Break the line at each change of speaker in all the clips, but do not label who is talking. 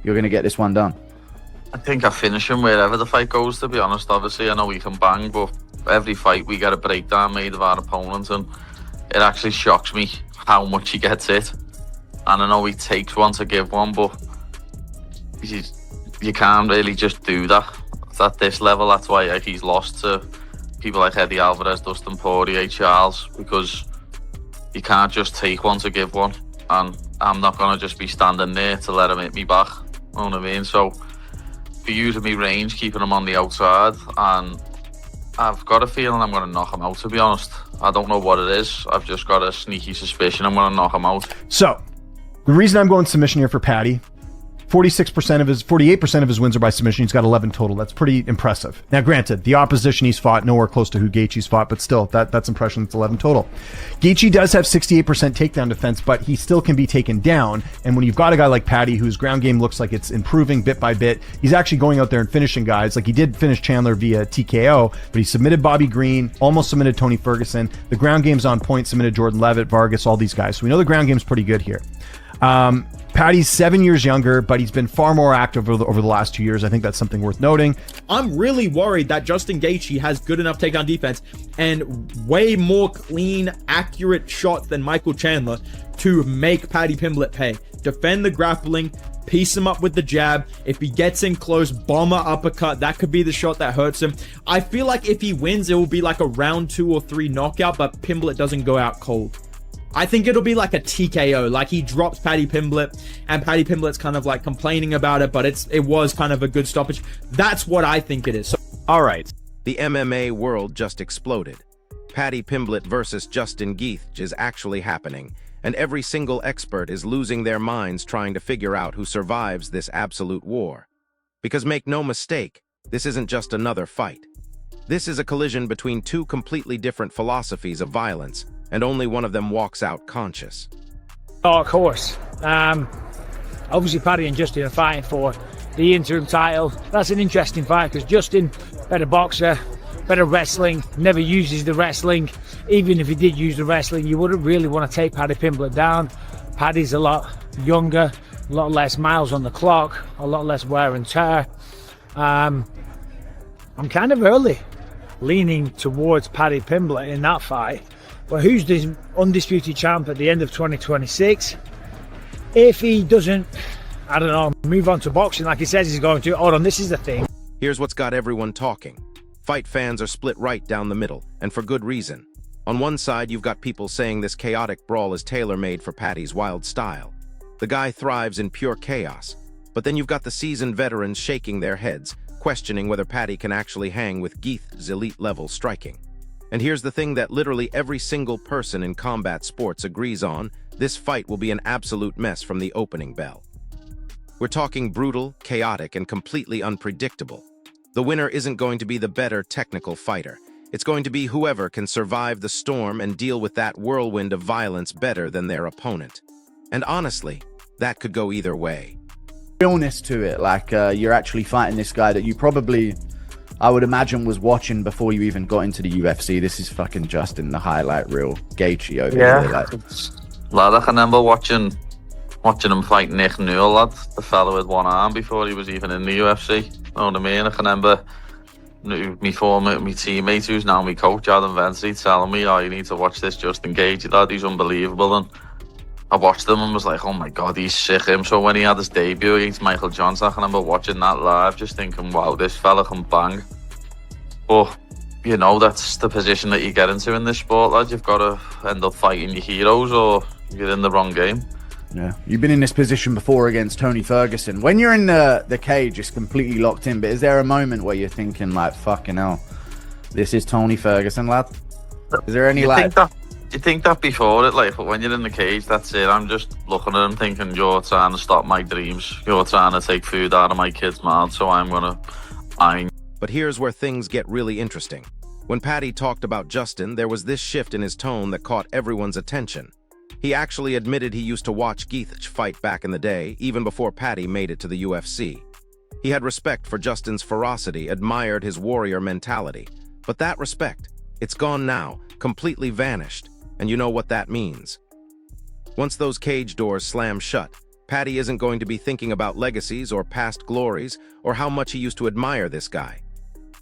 you're going to get this one done?
I think I finish him wherever the fight goes, to be honest. Obviously, I know he can bang, but every fight we get a breakdown made of our opponent, and it actually shocks me how much he gets hit. And I know he takes one to give one, but you can't really just do that at this level. That's why he's lost to people like Eddie Alvarez, Dustin Poirier, Charles, because you can't just take one to give one. And I'm not going to just be standing there to let him hit me back. You know what I mean? So, for using me range, keeping him on the outside, and I've got a feeling I'm going to knock him out, to be honest. I don't know what it is. I've just got a sneaky suspicion I'm going to knock him out.
So, the reason I'm going submission here for Paddy, 48% of his wins are by submission. He's got 11 total. That's pretty impressive. Now, granted, the opposition he's fought, nowhere close to who Gaethje's fought, but still, that's impressive. It's 11 total. Gaethje does have 68% takedown defense, but he still can be taken down. And when you've got a guy like Paddy, whose ground game looks like it's improving bit by bit, he's actually going out there and finishing guys. Like, he did finish Chandler via TKO, but he submitted Bobby Green, almost submitted Tony Ferguson. The ground game's on point, submitted Jordan Levitt, Vargas, all these guys. So we know the ground game's pretty good here. Paddy's 7 years younger, but he's been far more active over the last 2 years. I think that's something worth noting.
I'm really worried that Justin Gaethje has good enough takedown defense and way more clean, accurate shots than Michael Chandler to make Paddy Pimblett pay. Defend the grappling, piece him up with the jab. If he gets in close, bomber uppercut. That could be the shot that hurts him. I feel like if he wins, it will be like a round 2 or 3 knockout, but Pimblett doesn't go out cold. I think it'll be like a TKO, like he drops Paddy Pimblett, and Paddy Pimblett's kind of like complaining about it, but it was kind of a good stoppage. That's what I think it is. So
all right, the MMA world just exploded. Paddy Pimblett versus Justin Gaethje is actually happening, and every single expert is losing their minds trying to figure out who survives this absolute war. Because make no mistake, this isn't just another fight. This is a collision between two completely different philosophies of violence, and only one of them walks out conscious.
Dark horse. Obviously Paddy and Justin are fighting for the interim title. That's an interesting fight because Justin, better boxer, better wrestling, never uses the wrestling. Even if he did use the wrestling, you wouldn't really want to take Paddy Pimblett down. Paddy's a lot younger, a lot less miles on the clock, a lot less wear and tear. I'm kind of early leaning towards Paddy Pimblett in that fight. But who's the undisputed champ at the end of 2026? If he doesn't, I don't know, move on to boxing like he says he's going to. Hold on, this is the thing.
Here's what's got everyone talking. Fight fans are split right down the middle, and for good reason. On one side, you've got people saying this chaotic brawl is tailor-made for Paddy's wild style. The guy thrives in pure chaos. But then you've got the seasoned veterans shaking their heads, questioning whether Paddy can actually hang with Gaethje's elite-level striking. And here's the thing that literally every single person in combat sports agrees on: this fight will be an absolute mess from the opening bell. We're talking brutal, chaotic, and completely unpredictable. The winner isn't going to be the better technical fighter. It's going to be whoever can survive the storm and deal with that whirlwind of violence better than their opponent. And honestly, that could go either way.
Realness to it, like you're actually fighting this guy that you probably, I would imagine, was watching before you even got into the UFC. This is fucking Justin, the highlight reel Gaethje over here. Like.
Lad, I can remember watching him fight Nick Newell, lad, the fella with one arm, before he was even in the UFC. You know what I mean? I can remember my teammate, who's now my coach, Adam Vensley, telling me, "Oh, you need to watch this Justin Gaethje, lad, he's unbelievable." And I watched him and was like, "Oh my god, he's sick." So when he had his debut against Michael Johnson, I can remember watching that live, just thinking, wow, this fella can bang. But, you know, that's the position that you get into in this sport, lad. You've got to end up fighting your heroes or you're in the wrong game.
Yeah, you've been in this position before against Tony Ferguson. When you're in the cage, it's completely locked in. But is there a moment where you're thinking, like, fucking hell, this is Tony Ferguson, lad? Is there any,
You think that before it, like, but when you're in the cage, that's it. I'm just looking at him thinking, you're trying to stop my dreams. You're trying to take food out of my kids' mouths, so I'm going to...
But here's where things get really interesting. When Paddy talked about Justin, there was this shift in his tone that caught everyone's attention. He actually admitted he used to watch Gaethje fight back in the day, even before Paddy made it to the UFC. He had respect for Justin's ferocity, admired his warrior mentality. But that respect, it's gone now, completely vanished. And you know what that means. Once those cage doors slam shut, Paddy isn't going to be thinking about legacies or past glories or how much he used to admire this guy.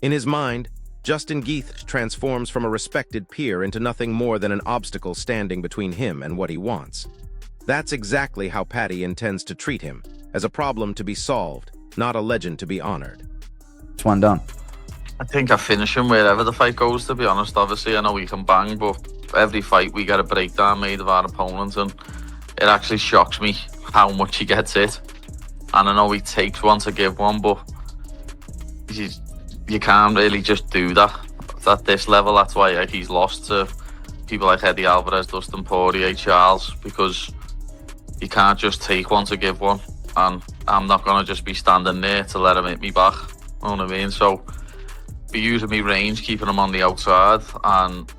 In his mind, Justin Gaethje transforms from a respected peer into nothing more than an obstacle standing between him and what he wants. That's exactly how Paddy intends to treat him, as a problem to be solved, not a legend to be honored.
It's one done.
I think I finish him wherever the fight goes, to be honest. Obviously, I know we can bang, but every fight we get a breakdown made of our opponent, and it actually shocks me how much he gets hit. And I know he takes one to give one, but you can't really just do that at this level. That's why he's lost to people like Eddie Alvarez, Dustin Poirier, Charles, because you can't just take one to give one. And I'm not going to just be standing there to let him hit me back. You know what I mean? So be using me range, keeping him on the outside, and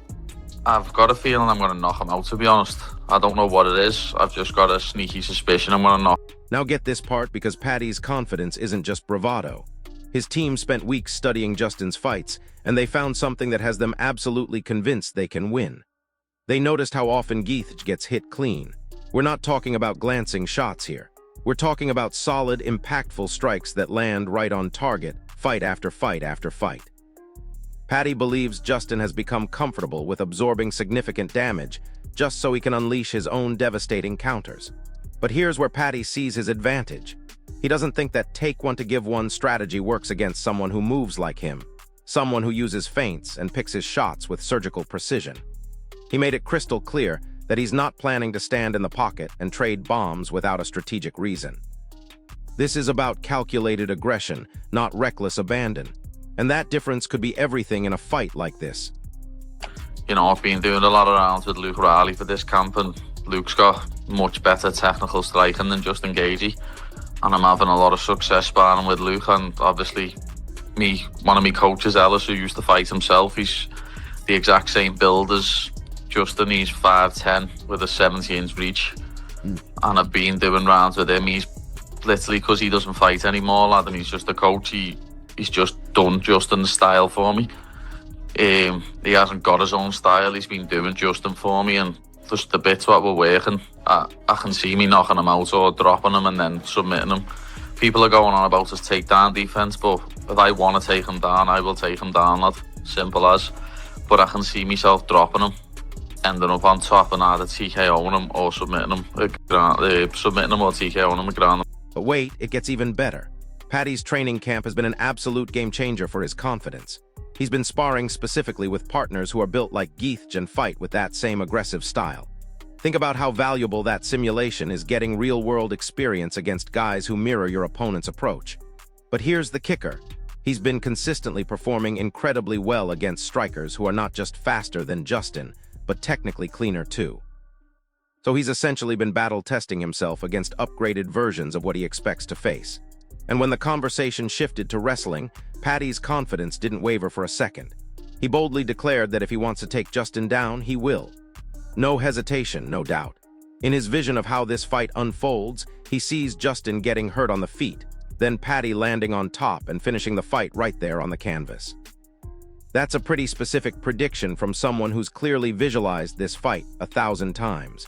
I've got a feeling I'm going to knock him out, to be honest. I don't know what it is. I've just got a sneaky suspicion I'm going to knock.
Now get this part, because Paddy's confidence isn't just bravado. His team spent weeks studying Justin's fights, and they found something that has them absolutely convinced they can win. They noticed how often Gaethje gets hit clean. We're not talking about glancing shots here. We're talking about solid, impactful strikes that land right on target, fight after fight after fight. Paddy believes Justin has become comfortable with absorbing significant damage just so he can unleash his own devastating counters. But here's where Paddy sees his advantage. He doesn't think that take one to give one strategy works against someone who moves like him, someone who uses feints and picks his shots with surgical precision. He made it crystal clear that he's not planning to stand in the pocket and trade bombs without a strategic reason. This is about calculated aggression, not reckless abandon. And that difference could be everything in a fight like this.
You know, I've been doing a lot of rounds with Luke Riley for this camp, and Luke's got much better technical striking than Justin Gaethje. And I'm having a lot of success sparring with Luke, and obviously one of my coaches, Ellis, who used to fight himself, he's the exact same build as Justin. He's 5'10" with a 70-inch reach. And I've been doing rounds with him. He's literally, because he doesn't fight anymore, lad, and he's just a coach, he's just done Justin's style for me. He hasn't got his own style. He's been doing Justin for me, and just the bits what we're working, I can see me knocking him out or dropping him and then submitting him. People are going on about his takedown defense, but if I want to take him down, I will take him down, lad. Simple as. But I can see myself dropping him, ending up on top and either TKOing him or submitting him or TKOing him ground.
But wait, it gets even better. Paddy's training camp has been an absolute game changer for his confidence. He's been sparring specifically with partners who are built like Gaethje and fight with that same aggressive style. Think about how valuable that simulation is, getting real-world experience against guys who mirror your opponent's approach. But here's the kicker. He's been consistently performing incredibly well against strikers who are not just faster than Justin, but technically cleaner too. So he's essentially been battle-testing himself against upgraded versions of what he expects to face. And when the conversation shifted to wrestling, Paddy's confidence didn't waver for a second. He boldly declared that if he wants to take Justin down, he will. No hesitation, no doubt. In his vision of how this fight unfolds, he sees Justin getting hurt on the feet, then Paddy landing on top and finishing the fight right there on the canvas. That's a pretty specific prediction from someone who's clearly visualized this fight 1,000 times.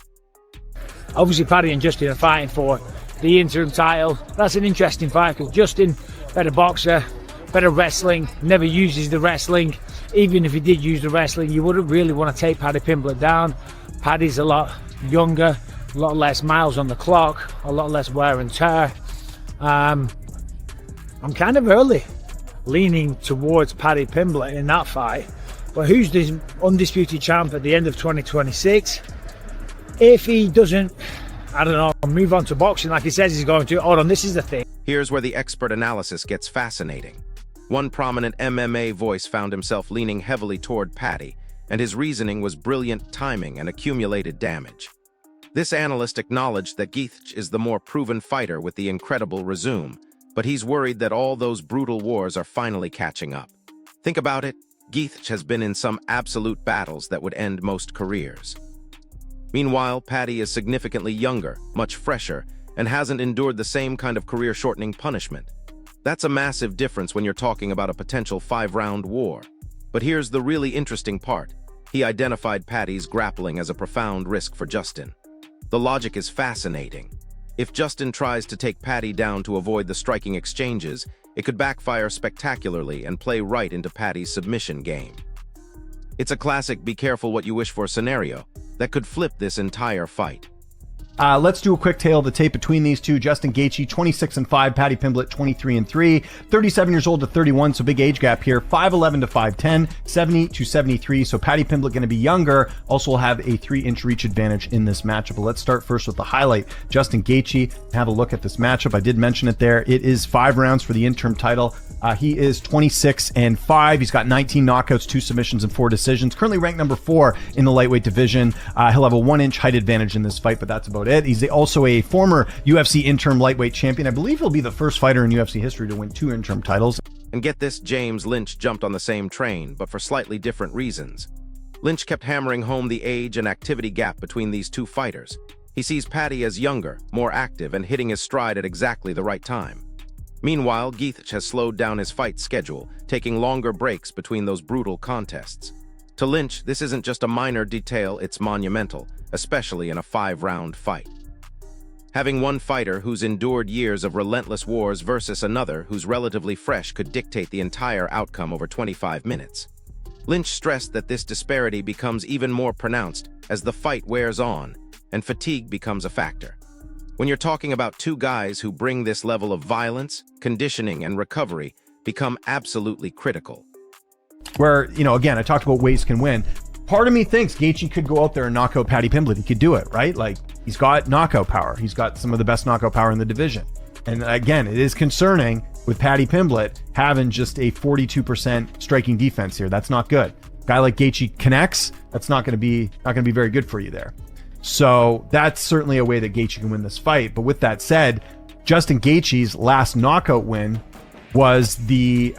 Obviously, Paddy and Justin are fighting for the interim title. That's an interesting fight because Justin, better boxer, better wrestling, never uses the wrestling. Even if he did use the wrestling, you wouldn't really want to take Paddy Pimblett down. Paddy's a lot younger, a lot less miles on the clock, a lot less wear and tear. I'm kind of early leaning towards Paddy Pimblett in that fight. But who's the undisputed champ at the end of 2026? If he doesn't, I don't know, move on to boxing like he says he's going to. Hold on, this is the thing.
Here's where the expert analysis gets fascinating. One prominent MMA voice found himself leaning heavily toward Paddy, and his reasoning was brilliant timing and accumulated damage. This analyst acknowledged that Gaethje is the more proven fighter with the incredible resume, but he's worried that all those brutal wars are finally catching up. Think about it, Gaethje has been in some absolute battles that would end most careers. Meanwhile, Paddy is significantly younger, much fresher, and hasn't endured the same kind of career-shortening punishment. That's a massive difference when you're talking about a potential 5-round war. But here's the really interesting part. He identified Paddy's grappling as a profound risk for Justin. The logic is fascinating. If Justin tries to take Paddy down to avoid the striking exchanges, it could backfire spectacularly and play right into Paddy's submission game. It's a classic be careful what you wish for scenario that could flip this entire fight.
Let's do a quick tale of the tape between these two. Justin Gaethje, 26-5. Paddy Pimblett, 23-3. 37 years old to 31, so big age gap here. 5'11 to 5'10, 70 to 73. So Paddy Pimblett going to be younger. Also will have a 3-inch reach advantage in this matchup. But let's start first with the highlight. Justin Gaethje. Have a look at this matchup. I did mention it there. It is 5 rounds for the interim title. He is 26-5. He's got 19 knockouts, 2 submissions, and 4 decisions. Currently ranked number 4 in the lightweight division. He'll have a 1-inch height advantage in this fight, but that's about it. He's also a former UFC interim lightweight champion. I believe he'll be the first fighter in UFC history to win 2 interim titles.
And get this, James Lynch jumped on the same train, but for slightly different reasons. Lynch kept hammering home the age and activity gap between these two fighters. He sees Paddy as younger, more active, and hitting his stride at exactly the right time. Meanwhile, Gaethje has slowed down his fight schedule, taking longer breaks between those brutal contests. To Lynch, this isn't just a minor detail, it's monumental, especially in a 5-round fight. Having one fighter who's endured years of relentless wars versus another who's relatively fresh could dictate the entire outcome over 25 minutes. Lynch stressed that this disparity becomes even more pronounced as the fight wears on and fatigue becomes a factor. When you're talking about 2 guys who bring this level of violence, conditioning, and recovery become absolutely critical.
Where, again, I talked about ways can win. Part of me thinks Gaethje could go out there and knock out Paddy Pimblett. He could do it, right? Like, he's got knockout power. He's got some of the best knockout power in the division. And again, it is concerning with Paddy Pimblett having just a 42% striking defense here. That's not good. Guy like Gaethje connects. That's not going to be very good for you there. So that's certainly a way that Gaethje can win this fight. But with that said, Justin Gaethje's last knockout win was the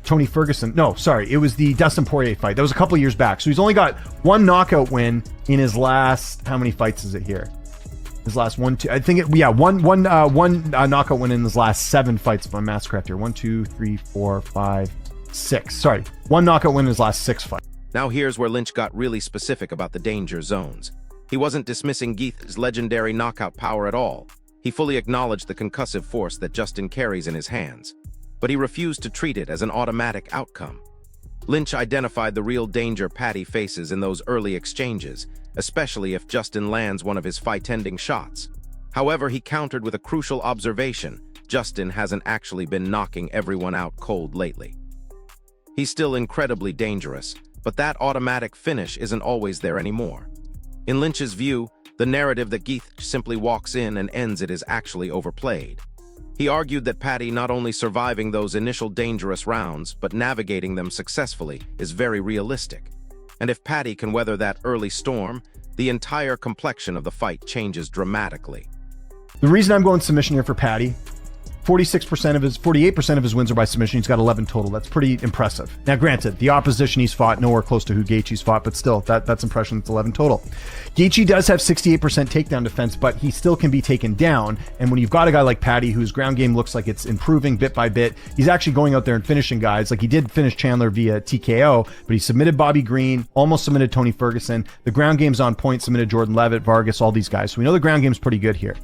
Tony Ferguson. No, sorry. It was the Dustin Poirier fight. That was a couple years back. So he's only got 1 knockout win in his last, how many fights is it here? His last 1, 2, I think one knockout win in his last 7 fights, if my math's correct here. 1, 2, 3, 4, 5, 6. Sorry. 1 knockout win in his last 6 fights.
Now here's where Lynch got really specific about the danger zones. He wasn't dismissing Gaethje's legendary knockout power at all. He fully acknowledged the concussive force that Justin carries in his hands. But he refused to treat it as an automatic outcome. Lynch identified the real danger Paddy faces in those early exchanges, especially if Justin lands one of his fight-ending shots. However, he countered with a crucial observation: Justin hasn't actually been knocking everyone out cold lately. He's still incredibly dangerous, but that automatic finish isn't always there anymore. In Lynch's view, the narrative that Gaethje simply walks in and ends it is actually overplayed. He argued that Paddy not only surviving those initial dangerous rounds, but navigating them successfully is very realistic. And if Paddy can weather that early storm, the entire complexion of the fight changes dramatically.
The reason I'm going submission here for Paddy, 48% of his wins are by submission. He's got 11 total. That's pretty impressive. Now, granted, the opposition he's fought nowhere close to who Gaethje's fought, but still, that's impressive. It's 11 total. Gaethje does have 68% takedown defense, but he still can be taken down. And when you've got a guy like Paddy, whose ground game looks like it's improving bit by bit, he's actually going out there and finishing guys. Like, he did finish Chandler via TKO, but he submitted Bobby Green, almost submitted Tony Ferguson. The ground game's on point, submitted Jordan Leavitt, Vargas, all these guys. So we know the ground game's pretty good here.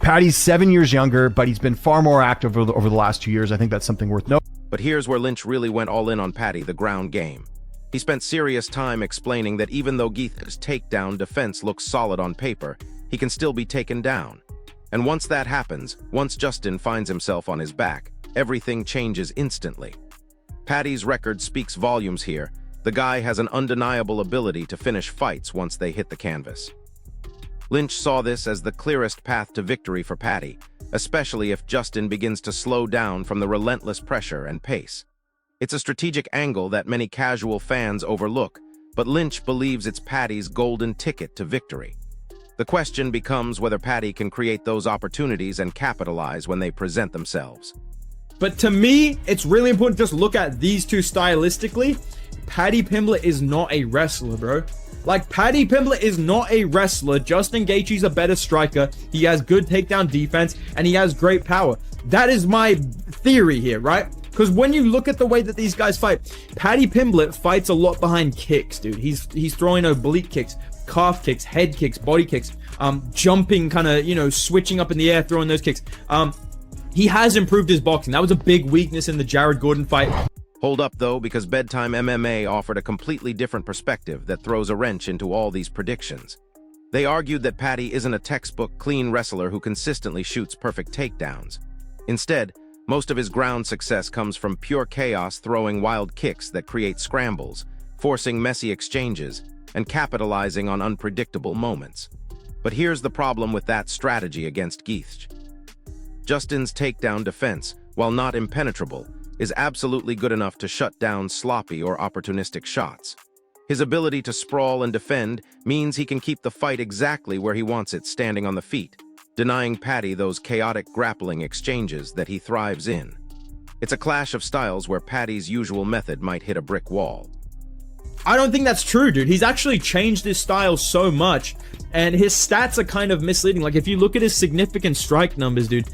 Paddy's 7 years younger, but he's been far more active over the last 2 years. I think that's something worth noting.
But here's where Lynch really went all in on Paddy, the ground game. He spent serious time explaining that even though Gaethje's takedown defense looks solid on paper, he can still be taken down. And once that happens, once Justin finds himself on his back, everything changes instantly. Paddy's record speaks volumes here. The guy has an undeniable ability to finish fights once they hit the canvas. Lynch saw this as the clearest path to victory for Paddy, especially if Justin begins to slow down from the relentless pressure and pace. It's a strategic angle that many casual fans overlook, but Lynch believes it's Paddy's golden ticket to victory. The question becomes whether Paddy can create those opportunities and capitalize when they present themselves.
But to me, it's really important to just look at these two stylistically. Paddy Pimblett is not a wrestler, bro. Like, Paddy Pimblett is not a wrestler. Justin Gaethje's a better striker. He has good takedown defense, and he has great power. That is my theory here, right? Because when you look at the way that these guys fight, Paddy Pimblett fights a lot behind kicks, dude. He's throwing oblique kicks, calf kicks, head kicks, body kicks, jumping, kind of, you know, switching up in the air, throwing those kicks. He has improved his boxing. That was a big weakness in the Jared Gordon fight.
Hold up, though, because Bedtime MMA offered a completely different perspective that throws a wrench into all these predictions. They argued that Paddy isn't a textbook clean wrestler who consistently shoots perfect takedowns. Instead, most of his ground success comes from pure chaos, throwing wild kicks that create scrambles, forcing messy exchanges, and capitalizing on unpredictable moments. But here's the problem with that strategy against Gaethje. Justin's takedown defense, while not impenetrable, is absolutely good enough to shut down sloppy or opportunistic shots. His ability to sprawl and defend means he can keep the fight exactly where he wants it, standing on the feet, denying Paddy those chaotic grappling exchanges that he thrives in. It's a clash of styles where Paddy's usual method might hit a brick wall.
I don't think that's true, dude. He's actually changed his style so much, and his stats are kind of misleading. Like, if you look at his significant strike numbers, dude,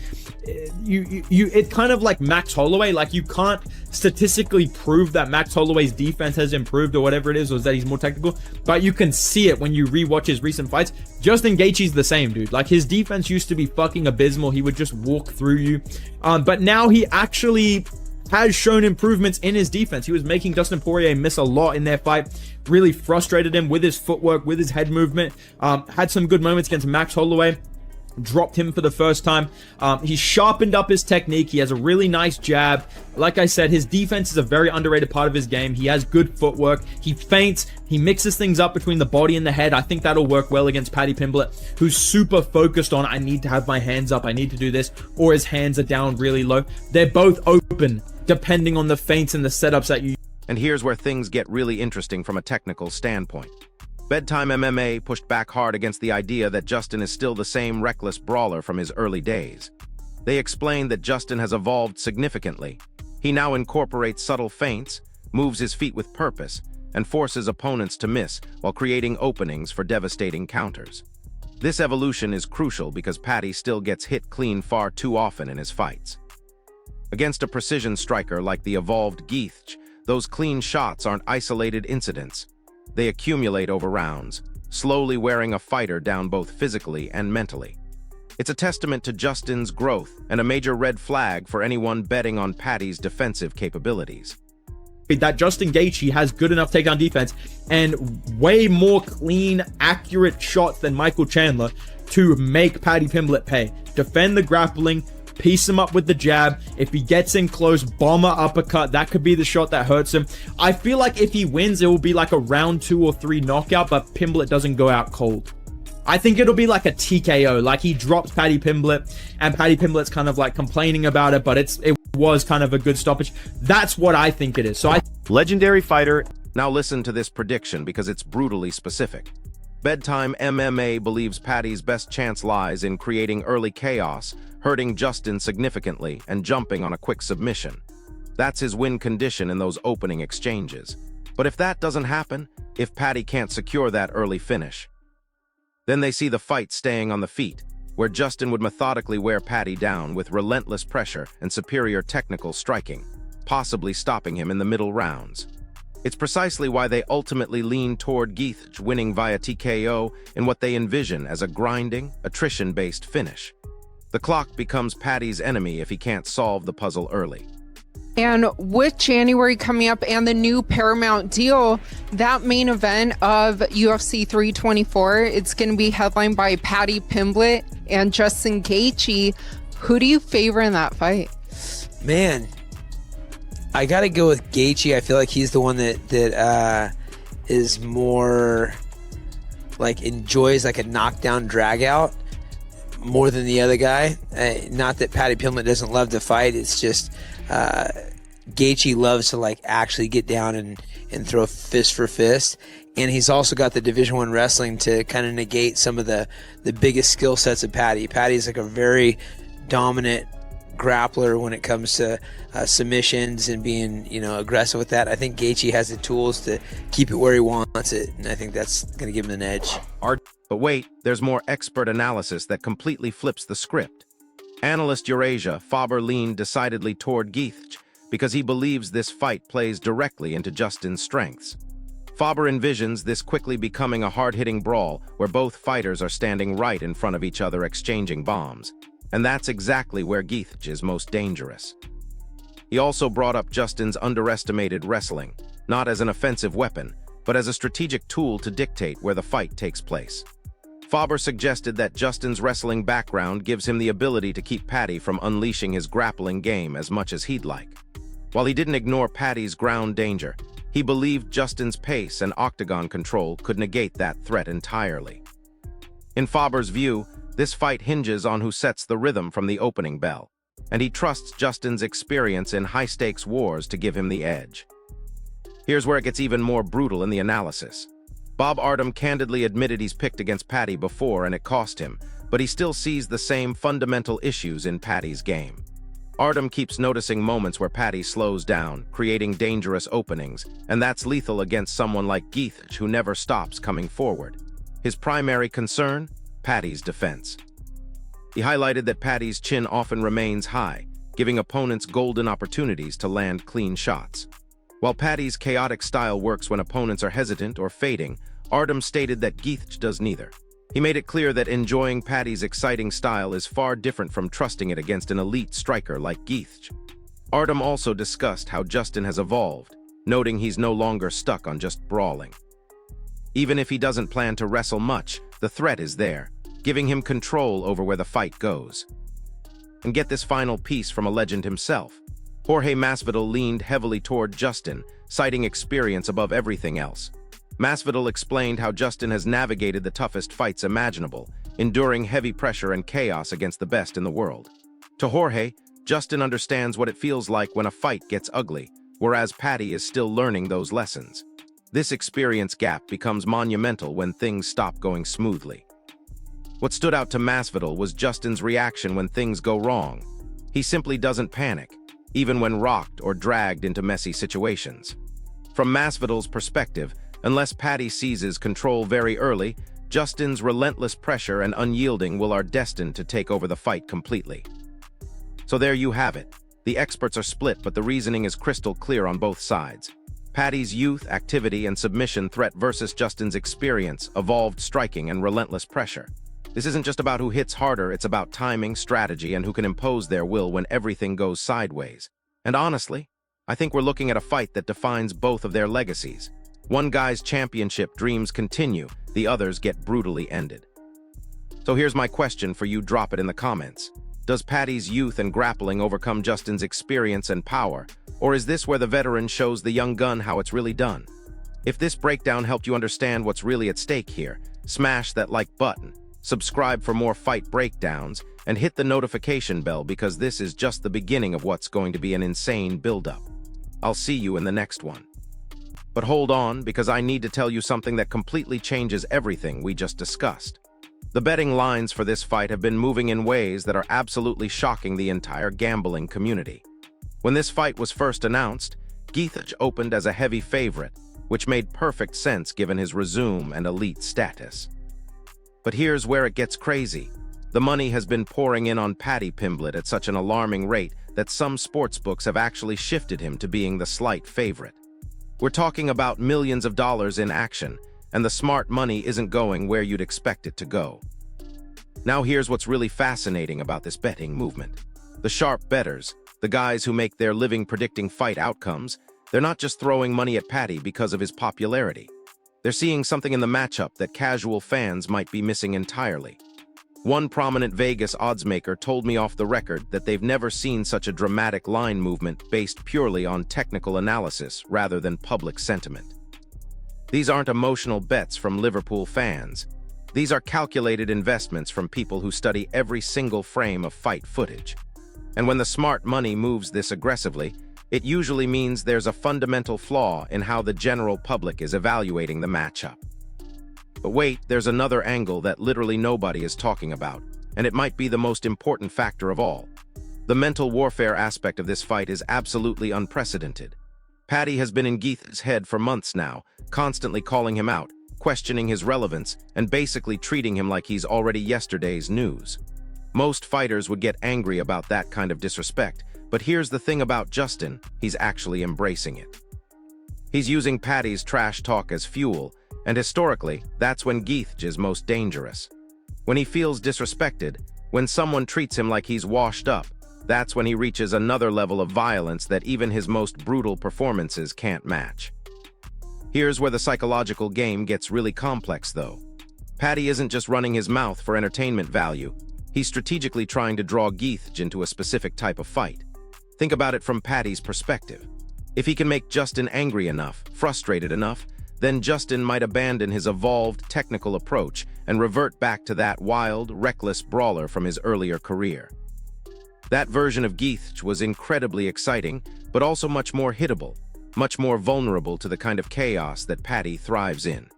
it kind of like Max Holloway. Like, you can't statistically prove that Max Holloway's defense has improved or whatever it is, or that he's more technical, but you can see it when you rewatch his recent fights. Justin Gaethje's the same, dude. Like, his defense used to be fucking abysmal. He would just walk through you, but now he actually has shown improvements in his defense. He was making Dustin Poirier miss a lot in their fight, really frustrated him with his footwork, with his head movement. Had some good moments against Max Holloway, dropped him for the first time. He sharpened up his technique. He has a really nice jab. Like I said, his defense is a very underrated part of his game. He has good footwork. He feints. He mixes things up between the body and the head. I think that'll work well against Paddy Pimblett, who's super focused on, I need to have my hands up, I need to do this, or his hands are down really low. They're both open, depending on the feints and the setups that you.
And here's where things get really interesting from a technical standpoint. Bedtime MMA pushed back hard against the idea that Justin is still the same reckless brawler from his early days. They explained that Justin has evolved significantly. He now incorporates subtle feints, moves his feet with purpose, and forces opponents to miss while creating openings for devastating counters. This evolution is crucial because Paddy still gets hit clean far too often in his fights. Against a precision striker like the evolved Gaethje, those clean shots aren't isolated incidents. They accumulate over rounds, slowly wearing a fighter down both physically and mentally. It's a testament to Justin's growth and a major red flag for anyone betting on Paddy's defensive capabilities.
That Justin Gaethje has good enough takedown defense and way more clean, accurate shots than Michael Chandler to make Paddy Pimblett pay. Defend the grappling, piece him up with the jab. If he gets in close, bomber uppercut. That could be the shot that hurts him. I feel like if he wins, it will be like a round 2 or 3 knockout, but Pimblett doesn't go out cold. I think it'll be like a TKO, like he drops Paddy Pimblett, and Paddy Pimblett's kind of like complaining about it, but it was kind of a good stoppage. That's what I think it is. So
Legendary fighter.
Now listen to this prediction because it's brutally specific. Bedtime MMA believes Paddy's best chance lies in creating early chaos, hurting Justin significantly, and jumping on a quick submission. That's his win condition in those opening exchanges. But if that doesn't happen, if Paddy can't secure that early finish, then they see the fight staying on the feet, where Justin would methodically wear Paddy down with relentless pressure and superior technical striking, possibly stopping him in the middle rounds. It's precisely why they ultimately lean toward Gaethje winning via TKO in what they envision as a grinding, attrition-based finish. The clock becomes Paddy's enemy if he can't solve the puzzle early.
And with January coming up and the new Paramount deal, that main event of UFC 324, it's going to be headlined by Paddy Pimblett and Justin Gaethje. Who do you favor in that fight?
Man, I got to go with Gaethje. I feel like he's the one that is more like enjoys like a knockdown drag out more than the other guy. Not that Paddy Pimblett doesn't love to fight. It's just Gaethje loves to like actually get down and throw fist for fist. And he's also got the Division I wrestling to kind of negate some of the biggest skill sets of Paddy. Paddy's like a very dominant grappler when it comes to submissions and being, aggressive with that. I think Gaethje has the tools to keep it where he wants it, and I think that's going to give him an edge.
But wait, there's more expert analysis that completely flips the script. Analyst Eurasia Faber leaned decidedly toward Gaethje because he believes this fight plays directly into Justin's strengths. Faber envisions this quickly becoming a hard-hitting brawl where both fighters are standing right in front of each other exchanging bombs. And that's exactly where Gaethje is most dangerous. He also brought up Justin's underestimated wrestling, not as an offensive weapon, but as a strategic tool to dictate where the fight takes place. Faber suggested that Justin's wrestling background gives him the ability to keep Paddy from unleashing his grappling game as much as he'd like. While he didn't ignore Paddy's ground danger, he believed Justin's pace and octagon control could negate that threat entirely. In Faber's view, this fight hinges on who sets the rhythm from the opening bell, and he trusts Justin's experience in high-stakes wars to give him the edge. Here's where it gets even more brutal in the analysis. Bob Artem candidly admitted he's picked against Paddy before and it cost him, but he still sees the same fundamental issues in Paddy's game. Artem keeps noticing moments where Paddy slows down, creating dangerous openings, and that's lethal against someone like Gaethje, who never stops coming forward. His primary concern? Paddy's defense. He highlighted that Paddy's chin often remains high, giving opponents golden opportunities to land clean shots. While Paddy's chaotic style works when opponents are hesitant or fading, Artem stated that Gaethje does neither. He made it clear that enjoying Paddy's exciting style is far different from trusting it against an elite striker like Gaethje. Artem also discussed how Justin has evolved, noting he's no longer stuck on just brawling. Even if he doesn't plan to wrestle much, the threat is there, giving him control over where the fight goes. And get this final piece from a legend himself. Jorge Masvidal leaned heavily toward Justin, citing experience above everything else. Masvidal explained how Justin has navigated the toughest fights imaginable, enduring heavy pressure and chaos against the best in the world. To Jorge, Justin understands what it feels like when a fight gets ugly, whereas Paddy is still learning those lessons. This experience gap becomes monumental when things stop going smoothly. What stood out to Masvidal was Justin's reaction when things go wrong. He simply doesn't panic, even when rocked or dragged into messy situations. From Masvidal's perspective, unless Paddy seizes control very early, Justin's relentless pressure and unyielding will are destined to take over the fight completely. So there you have it. The experts are split, but the reasoning is crystal clear on both sides. Paddy's youth, activity, and submission threat versus Justin's experience, evolved striking, and relentless pressure. This isn't just about who hits harder, it's about timing, strategy, and who can impose their will when everything goes sideways. And honestly, I think we're looking at a fight that defines both of their legacies. One guy's championship dreams continue, the others get brutally ended. So here's my question for you, drop it in the comments. Does Paddy's youth and grappling overcome Justin's experience and power, or is this where the veteran shows the young gun how it's really done? If this breakdown helped you understand what's really at stake here, smash that like button, subscribe for more fight breakdowns, and hit the notification bell because this is just the beginning of what's going to be an insane build-up. I'll see you in the next one. But hold on, because I need to tell you something that completely changes everything we just discussed. The betting lines for this fight have been moving in ways that are absolutely shocking the entire gambling community. When this fight was first announced, Gaethje opened as a heavy favorite, which made perfect sense given his resume and elite status. But here's where it gets crazy. The money has been pouring in on Paddy Pimblett at such an alarming rate that some sportsbooks have actually shifted him to being the slight favorite. We're talking about millions of dollars in action, and the smart money isn't going where you'd expect it to go. Now here's what's really fascinating about this betting movement. The sharp bettors, the guys who make their living predicting fight outcomes, they're not just throwing money at Paddy because of his popularity. They're seeing something in the matchup that casual fans might be missing entirely. One prominent Vegas oddsmaker told me off the record that they've never seen such a dramatic line movement based purely on technical analysis rather than public sentiment. These aren't emotional bets from Liverpool fans. These are calculated investments from people who study every single frame of fight footage. And when the smart money moves this aggressively, it usually means there's a fundamental flaw in how the general public is evaluating the matchup. But wait, there's another angle that literally nobody is talking about, and it might be the most important factor of all. The mental warfare aspect of this fight is absolutely unprecedented. Paddy has been in Gaethje's head for months now, constantly calling him out, questioning his relevance, and basically treating him like he's already yesterday's news. Most fighters would get angry about that kind of disrespect, but here's the thing about Justin, he's actually embracing it. He's using Paddy's trash talk as fuel, and historically, that's when Gaethje is most dangerous. When he feels disrespected, when someone treats him like he's washed up, that's when he reaches another level of violence that even his most brutal performances can't match. Here's where the psychological game gets really complex, though. Paddy isn't just running his mouth for entertainment value. He's strategically trying to draw Gaethje into a specific type of fight. Think about it from Paddy's perspective. If he can make Justin angry enough, frustrated enough, then Justin might abandon his evolved technical approach and revert back to that wild, reckless brawler from his earlier career. That version of Gaethje was incredibly exciting, but also much more hittable, much more vulnerable to the kind of chaos that Paddy thrives in.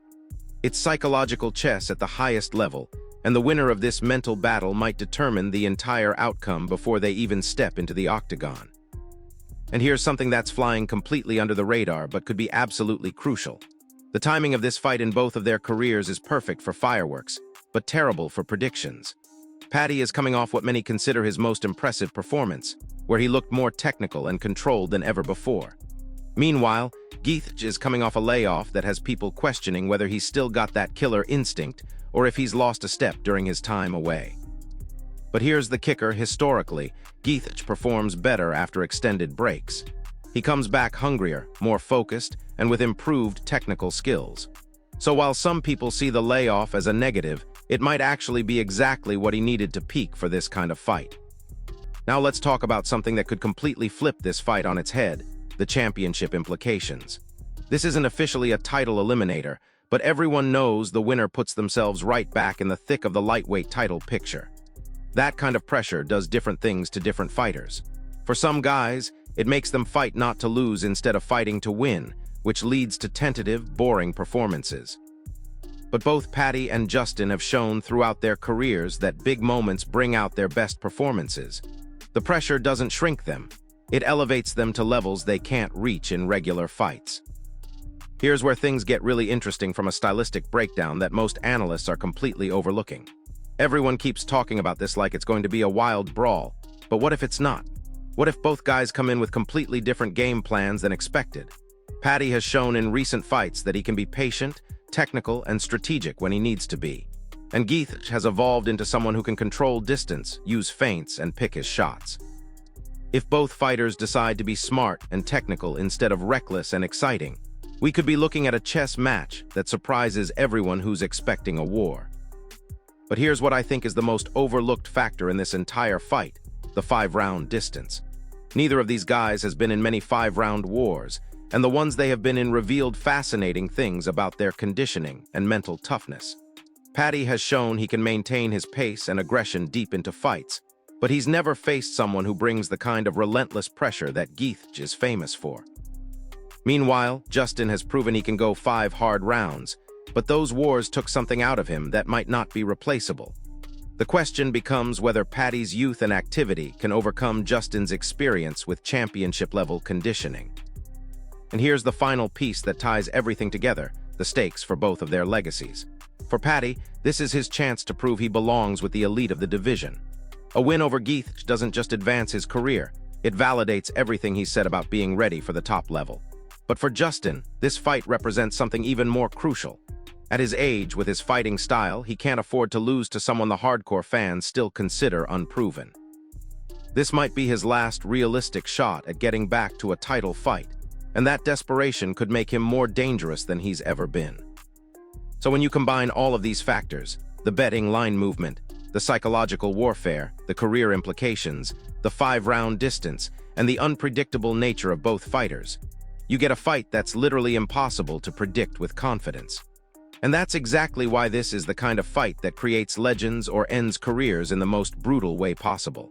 It's psychological chess at the highest level, and the winner of this mental battle might determine the entire outcome before they even step into the octagon. And here's something that's flying completely under the radar but could be absolutely crucial. The timing of this fight in both of their careers is perfect for fireworks, but terrible for predictions. Paddy is coming off what many consider his most impressive performance, where he looked more technical and controlled than ever before. Meanwhile, Gaethje is coming off a layoff that has people questioning whether he's still got that killer instinct or if he's lost a step during his time away. But here's the kicker: historically, Gaethje performs better after extended breaks. He comes back hungrier, more focused, and with improved technical skills. So while some people see the layoff as a negative, it might actually be exactly what he needed to peak for this kind of fight. Now let's talk about something that could completely flip this fight on its head: the championship implications. This isn't officially a title eliminator, but everyone knows the winner puts themselves right back in the thick of the lightweight title picture. That kind of pressure does different things to different fighters. For some guys, it makes them fight not to lose instead of fighting to win, which leads to tentative, boring performances. But both Paddy and Justin have shown throughout their careers that big moments bring out their best performances. The pressure doesn't shrink them. It elevates them to levels they can't reach in regular fights. Here's where things get really interesting from a stylistic breakdown that most analysts are completely overlooking. Everyone keeps talking about this like it's going to be a wild brawl, but what if it's not? What if both guys come in with completely different game plans than expected? Paddy has shown in recent fights that he can be patient, technical, and strategic when he needs to be. And Gaethje has evolved into someone who can control distance, use feints, and pick his shots. If both fighters decide to be smart and technical instead of reckless and exciting, we could be looking at a chess match that surprises everyone who's expecting a war. But here's what I think is the most overlooked factor in this entire fight: the 5-round distance. Neither of these guys has been in many 5-round wars, and the ones they have been in revealed fascinating things about their conditioning and mental toughness. Paddy has shown he can maintain his pace and aggression deep into fights, but he's never faced someone who brings the kind of relentless pressure that Gaethje is famous for. Meanwhile, Justin has proven he can go 5 hard rounds, but those wars took something out of him that might not be replaceable. The question becomes whether Paddy's youth and activity can overcome Justin's experience with championship-level conditioning. And here's the final piece that ties everything together: the stakes for both of their legacies. For Paddy, this is his chance to prove he belongs with the elite of the division. A win over Gaethje doesn't just advance his career, it validates everything he said about being ready for the top level. But for Justin, this fight represents something even more crucial. At his age, with his fighting style, he can't afford to lose to someone the hardcore fans still consider unproven. This might be his last realistic shot at getting back to a title fight, and that desperation could make him more dangerous than he's ever been. So when you combine all of these factors, the betting line movement, the psychological warfare, the career implications, the 5-round distance, and the unpredictable nature of both fighters, you get a fight that's literally impossible to predict with confidence. And that's exactly why this is the kind of fight that creates legends or ends careers in the most brutal way possible.